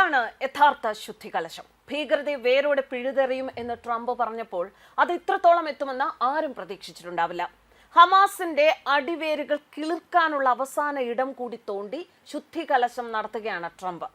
എന്താണ് യഥാർത്ഥ ശുദ്ധികലശം? ഭീകരതയെ വേരോടെ പിഴുതെറിയും എന്ന് ട്രംപ് പറഞ്ഞപ്പോൾ അത് ഇത്രത്തോളം എത്തുമെന്ന് ആരും പ്രതീക്ഷിച്ചിട്ടുണ്ടാവില്ല. ഹമാസിന്റെ അടിവേരുകൾ കിളിർക്കാനുള്ള അവസാന ഇടം കൂടി തോണ്ടി ശുദ്ധികലശം നടത്തുകയാണ് ട്രംപ്.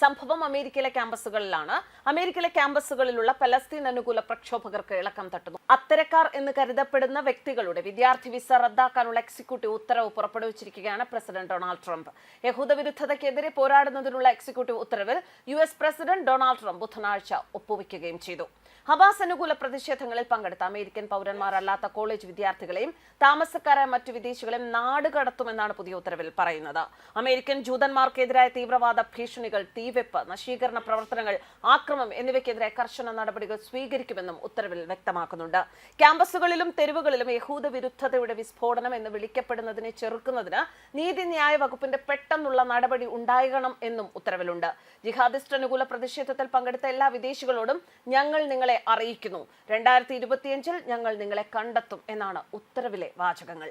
സംഭവം അമേരിക്കയിലെ ക്യാമ്പസുകളിലാണ്. അമേരിക്കയിലെ ക്യാമ്പസുകളിലുള്ള പലസ്തീൻ അനുകൂല പ്രക്ഷോഭകർക്ക് ഇളക്കം തട്ടുന്നു. അത്തരക്കാർ എന്ന് കരുതപ്പെടുന്ന വ്യക്തികളുടെ വിദ്യാർത്ഥി വിസ റദ്ദാക്കാനുള്ള എക്സിക്യൂട്ടീവ് ഉത്തരവ് പുറപ്പെടുവിച്ചിരിക്കുകയാണ് പ്രസിഡന്റ് ഡൊണാൾഡ് ട്രംപ്. യഹൂദ വിരുദ്ധതയ്ക്കെതിരെ പോരാടുന്നതിനുള്ള എക്സിക്യൂട്ടീവ് ഉത്തരവിൽ US പ്രസിഡന്റ് ഡൊണാൾഡ് ട്രംപ് ബുധനാഴ്ച ഒപ്പുവെക്കുകയും ചെയ്തു. ഹമാസ് അനുകൂല പ്രതിഷേധങ്ങളിൽ പങ്കെടുത്ത അമേരിക്കൻ പൗരന്മാരല്ലാത്ത കോളേജ് വിദ്യാർത്ഥികളെയും താമസക്കാരായ മറ്റു വിദേശികളെയും നാടുകടത്തുമെന്നാണ് പുതിയ ഉത്തരവിൽ പറയുന്നത്. അമേരിക്കൻ ജൂതന്മാർക്കെതിരായ തീവ്രവാദ ഭീഷണികൾ, തീവെപ്പ്, നശീകരണ പ്രവർത്തനങ്ങൾ, ആക്രമണം എന്നിവയ്ക്കെതിരെ കർശന നടപടികൾ സ്വീകരിക്കുമെന്നും ഉത്തരവിൽ വ്യക്തമാക്കുന്നുണ്ട്. ക്യാമ്പസുകളിലും തെരുവുകളിലും യഹൂദ വിരുദ്ധതയുടെ വിസ്ഫോടനം എന്ന് വിളിക്കപ്പെടുന്നതിനെ ചെറുക്കുന്നതിന് നീതിന്യായ വകുപ്പിന്റെ പെട്ടെന്നുള്ള നടപടി ഉണ്ടാകണം എന്നും ഉത്തരവിലുണ്ട്. ജിഹാദിസ്റ്റ് അനുകൂല പ്രതിഷേധത്തിൽ പങ്കെടുത്ത എല്ലാ വിദേശികളോടും ഞങ്ങൾ നിങ്ങളെ അറിയിക്കുന്നു, 2025 ഞങ്ങൾ നിങ്ങളെ കണ്ടെത്തും എന്നാണ് ഉത്തരവിലെ വാചകങ്ങൾ.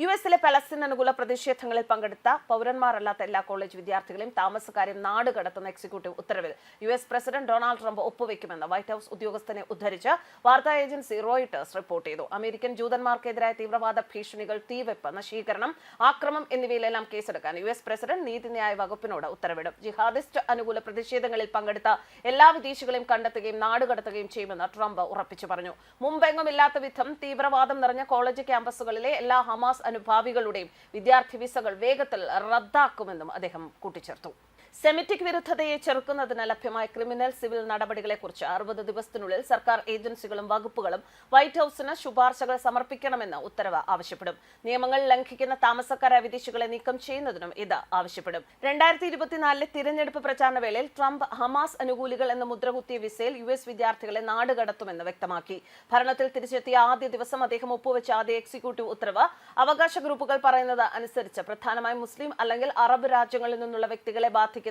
US-ലെ പലസ്തീൻ അനുകൂല പ്രതിഷേധങ്ങളിൽ പങ്കെടുത്ത പൗരന്മാരല്ലാത്ത എല്ലാ കോളേജ് വിദ്യാർത്ഥികളെയും താമസക്കാരെയും നാടുകടത്തുന്ന എക്സിക്യൂട്ടീവ് ഉത്തരവിൽ US പ്രസിഡന്റ് ഡൊണാൾഡ് ട്രംപ് ഒപ്പുവെക്കുമെന്ന് വൈറ്റ് ഹൌസ് ഉദ്യോഗസ്ഥനെ ഉദ്ധരിച്ച് വാർത്താ ഏജൻസി റോയിട്ടേഴ്സ് റിപ്പോർട്ട് ചെയ്തു. അമേരിക്കൻ ജൂതന്മാർക്കെതിരായ തീവ്രവാദ ഭീഷണികൾ, തീവെപ്പ്, നശീകരണം, ആക്രമണം എന്നിവയിലെല്ലാം കേസെടുക്കാൻ US പ്രസിഡന്റ് നീതിന്യായ വകുപ്പിനോട് ഉത്തരവിടും. ജിഹാദിസ്റ്റ് അനുകൂല പ്രതിഷേധങ്ങളിൽ പങ്കെടുത്ത എല്ലാ വിദേശികളെയും കണ്ടെത്തുകയും നാടുകടത്തുകയും ചെയ്യുമെന്ന് ട്രംപ് ഉറപ്പിച്ചു പറഞ്ഞു. മുമ്പെങ്ങുമില്ലാത്ത വിധം തീവ്രവാദം നിറഞ്ഞ കോളേജ് ക്യാമ്പസുകളിലെ എല്ലാ ഹമാസ് അനുഭാവികളുടെയും വിദ്യാർത്ഥി വിസകൾ വേഗത്തിൽ റദ്ദാക്കുമെന്നും അദ്ദേഹം കൂട്ടിച്ചേർത്തു. സെമിറ്റിക് വിരുദ്ധതയെ ചെറുക്കുന്നതിന് ലഭ്യമായ ക്രിമിനൽ സിവിൽ നടപടികളെക്കുറിച്ച് 60 ദിവസത്തിനുള്ളിൽ സർക്കാർ ഏജൻസികളും വകുപ്പുകളും വൈറ്റ് ഹൌസിന് ശുപാർശകൾ സമർപ്പിക്കണമെന്ന് ഉത്തരവ് ആവശ്യപ്പെടും. നിയമങ്ങൾ ലംഘിക്കുന്ന താമസക്കാരായ വിദേശികളെ നീക്കം ചെയ്യുന്നതിനും ഇത് ആവശ്യപ്പെടും. 2024 തിരഞ്ഞെടുപ്പ് പ്രചാരണ വേളയിൽ ട്രംപ് ഹമാസ് അനുകൂലികൾ എന്ന് മുദ്രകുത്തിയ വിസയിൽ US വിദ്യാർത്ഥികളെ നാടുകടത്തുമെന്ന് വ്യക്തമാക്കി. ഭരണത്തിൽ തിരിച്ചെത്തിയ ആദ്യ ദിവസം അദ്ദേഹം ഒപ്പുവെച്ച ആദ്യ എക്സിക്യൂട്ടീവ് ഉത്തരവ് അവകാശ ഗ്രൂപ്പുകൾ പറയുന്നത് അനുസരിച്ച് പ്രധാനമായും മുസ്ലിം അല്ലെങ്കിൽ അറബ് രാജ്യങ്ങളിൽ നിന്നുള്ള വ്യക്തികളെ ബാധിക്കുന്ന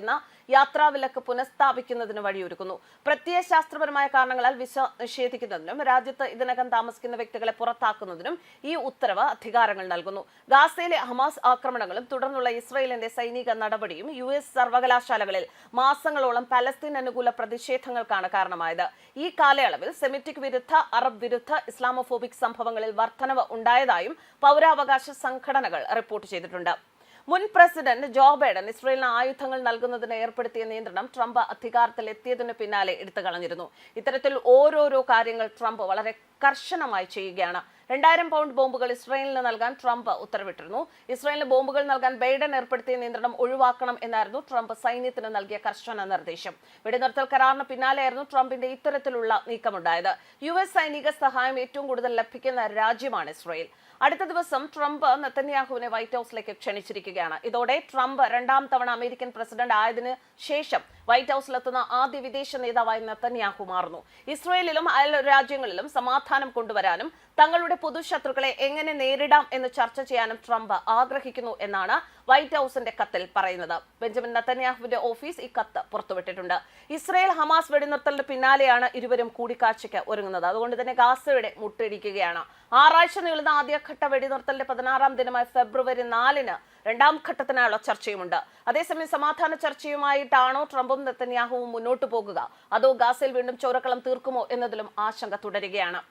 യാത്രാവിലക്ക് പുനഃസ്ഥാപിക്കുന്നതിന് വഴിയൊരുക്കുന്നു. പ്രത്യയശാസ്ത്രപരമായ കാരണങ്ങളാൽ വിസ നിഷേധിക്കുന്നതിനും രാജ്യത്ത് ഇതിനകം താമസിക്കുന്ന വ്യക്തികളെ പുറത്താക്കുന്നതിനും ഈ ഉത്തരവ് അധികാരങ്ങൾ നൽകുന്നു. ഗാസയിലെ ഹമാസ് ആക്രമണങ്ങളും തുടർന്നുള്ള ഇസ്രായേലിന്റെ സൈനിക നടപടിയും US സർവകലാശാലകളിൽ മാസങ്ങളോളം പലസ്തീൻ അനുകൂല പ്രതിഷേധങ്ങൾക്കാണ് കാരണമായത്. ഈ കാലയളവിൽ സെമിറ്റിക് വിരുദ്ധ, അറബ് വിരുദ്ധ, ഇസ്ലാമോഫോബിക് സംഭവങ്ങളിൽ വർധനവ് ഉണ്ടായതായും പൗരാവകാശ സംഘടനകൾ റിപ്പോർട്ട് ചെയ്തിട്ടുണ്ട്. മുൻ പ്രസിഡന്റ് ജോ ബൈഡൻ ഇസ്രായേലിന് ആയുധങ്ങൾ നൽകുന്നതിന് ഏർപ്പെടുത്തിയ നിയന്ത്രണം ട്രംപ് അധികാരത്തിൽ എത്തിയതിനു പിന്നാലെ എടുത്തു കളഞ്ഞിരുന്നു. ഇത്തരത്തിൽ ഓരോരോ കാര്യങ്ങൾ ട്രംപ് വളരെ കർശനമായി ചെയ്യുകയാണ്. 2000 പൗണ്ട് ബോംബുകൾ ഇസ്രായേലിന് നൽകാൻ ട്രംപ് ഉത്തരവിട്ടിരുന്നു. ഇസ്രായേലിന് ബോംബുകൾ നൽകാൻ ബൈഡൻ ഏർപ്പെടുത്തിയ നിയന്ത്രണം ഒഴിവാക്കണം എന്നായിരുന്നു ട്രംപ് സൈന്യത്തിന് നൽകിയ കർശന നിർദ്ദേശം. വെടിനിർത്തൽ കരാറിന് പിന്നാലെയായിരുന്നു ട്രംപിന്റെ ഇത്തരത്തിലുള്ള നീക്കമുണ്ടായത്. US സൈനിക സഹായം ഏറ്റവും കൂടുതൽ ലഭിക്കുന്ന രാജ്യമാണ് ഇസ്രായേൽ. അടുത്ത ദിവസം ട്രംപ് നെതന്യാഹുവിനെ വൈറ്റ് ഹൌസിലേക്ക് ക്ഷണിച്ചിരിക്കുകയാണ്. ഇതോടെ ട്രംപ് 2ാം തവണ അമേരിക്കൻ പ്രസിഡന്റ് ആയതിനു ശേഷം വൈറ്റ് ഹൌസിലെത്തുന്ന ആദ്യ വിദേശ നേതാവായി നെതന്യാഹു മാറുന്നു. ഇസ്രായേലിലും അയൽ രാജ്യങ്ങളിലും സമാധാനം കൊണ്ടുവരാനും തങ്ങളുടെ പൊതുശത്രുക്കളെ എങ്ങനെ നേരിടാം എന്ന് ചർച്ച ചെയ്യാനും ട്രംപ് ആഗ്രഹിക്കുന്നു എന്നാണ് വൈറ്റ് ഹൌസിന്റെ കത്തിൽ പറയുന്നത്. ബെഞ്ചമിൻ നെതന്യാഹുവിന്റെ ഓഫീസ് ഈ കത്ത് പുറത്തുവിട്ടിട്ടുണ്ട്. ഇസ്രായേൽ ഹമാസ് വെടിനിർത്തലിന് പിന്നാലെയാണ് ഇരുവരും കൂടിക്കാഴ്ചയ്ക്ക് ഒരുങ്ങുന്നത്. അതുകൊണ്ട് തന്നെ ഗാസയുടെ മുട്ടിടിക്കുകയാണ്. 6 ആഴ്ച നീളുന്ന ആദ്യഘട്ട വെടിനിർത്തലിന്റെ 16ാം ദിനമായ ഫെബ്രുവരി 4-ന് 2ാം ഘട്ടത്തിനായുള്ള ചർച്ചയുമുണ്ട്. അതേസമയം സമാധാന ചർച്ചയുമായിട്ടാണോ ട്രംപും നെതന്യാഹുവും മുന്നോട്ട് പോകുക, അതോ ഗാസയിൽ വീണ്ടും ചോരക്കളം തീർക്കുമോ എന്നതിലും ആശങ്ക തുടരുകയാണ്.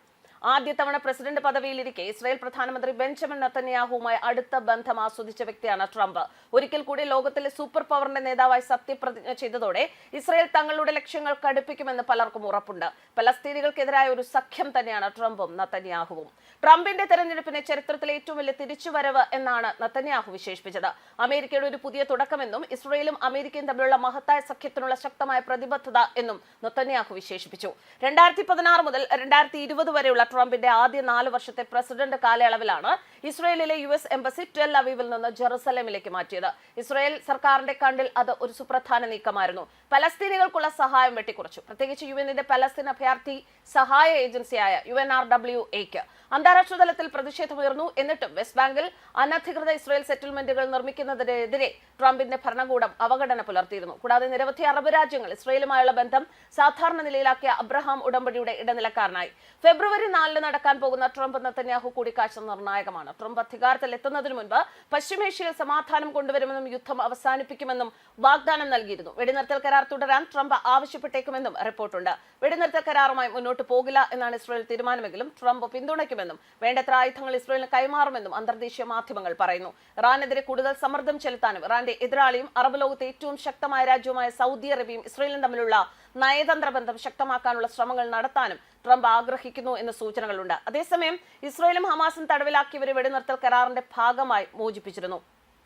ആദ്യ തവണ പ്രസിഡന്റ് പദവിയിലിരിക്കെ ഇസ്രായേൽ പ്രധാനമന്ത്രി ബെഞ്ചമിൻ നെതന്യാഹുവുമായി അടുത്ത ബന്ധം ആസ്വദിച്ച വ്യക്തിയാണ് ട്രംപ്. ഒരിക്കൽ കൂടി ലോകത്തിലെ സൂപ്പർ പവറിന്റെ നേതാവായി സത്യപ്രതിജ്ഞ ചെയ്തതോടെ ഇസ്രായേൽ തങ്ങളുടെ ലക്ഷ്യങ്ങൾ കടുപ്പിക്കുമെന്ന് പലർക്കും ഉറപ്പുണ്ട്. പലസ്തീനികൾക്കെതിരായ ഒരു സഖ്യം തന്നെയാണ് ട്രംപും നെതന്യാഹുവും. ട്രംപിന്റെ തെരഞ്ഞെടുപ്പിനെ ചരിത്രത്തിലെ ഏറ്റവും വലിയ തിരിച്ചുവരവ് എന്നാണ് നെതന്യാഹു വിശേഷിപ്പിച്ചത്. അമേരിക്കയുടെ ഒരു പുതിയ തുടക്കമെന്നും ഇസ്രായേലും അമേരിക്കയും തമ്മിലുള്ള മഹത്തായ സഖ്യത്തിനുള്ള ശക്തമായ പ്രതിബദ്ധത എന്നും നെതന്യാഹു വിശേഷിപ്പിച്ചു. 2016 മുതൽ 2020 വരെയുള്ള ട്രംപിന്റെ ആദ്യ 4 വർഷത്തെ പ്രസിഡന്റ് കാലയളവിലാണ് ഇസ്രായേലിലെ US എംബസി ടെൽ അവീവിൽ നിന്ന് ജെറുസലേമിലേക്ക് മാറ്റിയത്. ഇസ്രായേൽ സർക്കാരിന്റെ കണ്ടിൽ അത് ഒരു സുപ്രധാന നീക്കമായിരുന്നു. പലസ്തീനികൾക്കുള്ള സഹായം വെട്ടിക്കുറച്ചു. പ്രത്യേകിച്ച് യുഎന്നിന്റെ പലസ്തീൻ അഭയാർത്ഥി സഹായ ഏജൻസിയായ UNRWAക്ക് അന്താരാഷ്ട്ര തലത്തിൽ പ്രതിഷേധമുയർന്നു. എന്നിട്ടും വെസ്റ്റ് ബാങ്കിൽ അനധികൃത ഇസ്രായേൽ സെറ്റിൽമെന്റുകൾ നിർമ്മിക്കുന്നതിനെതിരെ ട്രംപിന്റെ ഭരണകൂടം അവഗണന പുലർത്തിയിരുന്നു. കൂടാതെ നിരവധി അറബ് രാജ്യങ്ങൾ ഇസ്രായേലുമായുള്ള ബന്ധം സാധാരണ നിലയിലാക്കിയ അബ്രഹാം ഉടമ്പടിയുടെ ഇടനിലക്കാരനായി. ഫെബ്രുവരി 4-ന് നടക്കാൻ പോകുന്ന ട്രംപ് നെതന്യാഹു കൂടിക്കാഴ്ച നിർണായകമാണ്. ട്രംപ് അധികാരത്തിൽ എത്തുന്നതിന് മുൻപ് പശ്ചിമേഷ്യയിൽ സമാധാനം കൊണ്ടുവരുമെന്നും യുദ്ധം അവസാനിപ്പിക്കുമെന്നും വാഗ്ദാനം നൽകിയിരുന്നു. വെടിനിർത്തൽ കരാർ തുടരാൻ ട്രംപ് ആവശ്യപ്പെട്ടേക്കുമെന്നും റിപ്പോർട്ടുണ്ട്. വെടിനിർത്തൽ കരാറുമായി മുന്നോട്ട് പോകില്ല എന്നാണ് ഇസ്രായേൽ തീരുമാനമെങ്കിലും ട്രംപ് പിന്തുണയ്ക്കുമെന്നും വേണ്ടത്ര ആയുധങ്ങൾ ഇസ്രായേലിന് കൈമാറുമെന്നും അന്തർദേശീയ മാധ്യമങ്ങൾ പറയുന്നു. ഇറാനെതിരെ കൂടുതൽ സമ്മർദ്ദം ചെലുത്താനും ഇറാന്റെ എതിരാളിയും അറബ് ലോകത്തെ ഏറ്റവും ശക്തമായ രാജ്യവുമായ സൗദി അറേബ്യയും ഇസ്രായേലും തമ്മിലുള്ള നയതന്ത്ര ബന്ധം ശക്തമാക്കാനുള്ള ശ്രമങ്ങൾ നടത്താനും ട്രംപ് ആഗ്രഹിക്കുന്നു എന്ന സൂചനകളുണ്ട്. അതേസമയം ഇസ്രായേലും ഹമാസും തടവിലാക്കിയവരെ വെടിനിർത്തൽ കരാറിന്റെ ഭാഗമായി മോചിപ്പിച്ചിരുന്നു.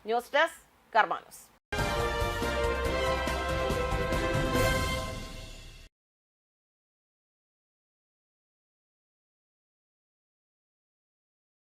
News desk കർമാനൂസ്.